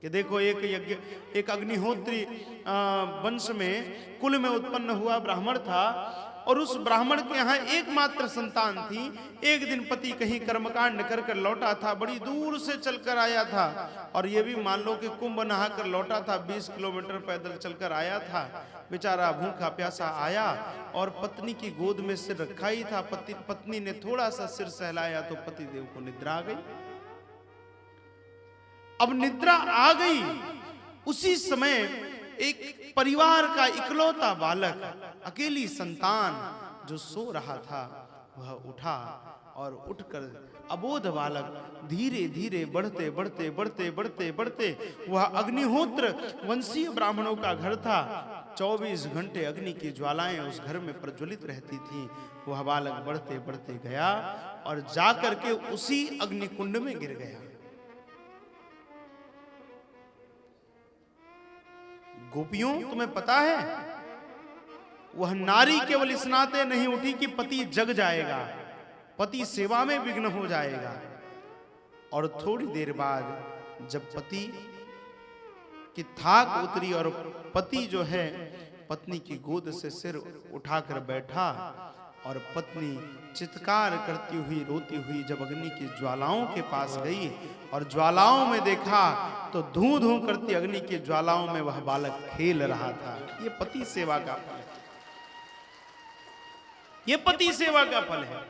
कि देखो एक यज्ञ, एक अग्निहोत्री वंश में कुल में उत्पन्न हुआ ब्राह्मण था, और उस ब्राह्मण के यहाँ एकमात्र संतान थी। एक दिन पति कहीं कर्मकांड कर कर लौटा था, बड़ी दूर से चलकर आया था, और ये भी मान लो कि कुंभ नहा कर लौटा था, 20 किलोमीटर पैदल चलकर आया था। बेचारा भूखा प्यासा आया और पत्नी की गोद में सिर रखा ही था। पत्नी ने थोड़ा सा सिर सहलाया तो पति देव को निद्रा आ गई। अब निद्रा आ गई, उसी समय एक परिवार का इकलौता बालक, अकेली संतान जो सो रहा था, वह उठा और उठकर अबोध बालक धीरे धीरे बढ़ते बढ़ते बढ़ते बढ़ते बढ़ते, वह अग्निहोत्र वंशीय ब्राह्मणों का घर था। 24 घंटे अग्नि की ज्वालाएं उस घर में प्रज्वलित रहती थी। वह बालक बढ़ते बढ़ते गया और जाकर के उसी अग्निकुंड में गिर गया। गोपियों, तुम्हें पता है, वह नारी केवल इस नाते नहीं उठी कि पति जग जाएगा, पति सेवा में विघ्न हो जाएगा। और थोड़ी देर बाद जब पति की थाक उतरी और पति जो है पत्नी की गोद से सिर उठाकर बैठा, और पत्नी चित्कार करती हुई रोती हुई जब अग्नि की ज्वालाओं के पास गई और ज्वालाओं में देखा तो धूं धूं करती अग्नि की ज्वालाओं में वह बालक खेल रहा था। ये पति सेवा का फल है, ये पति सेवा का फल है।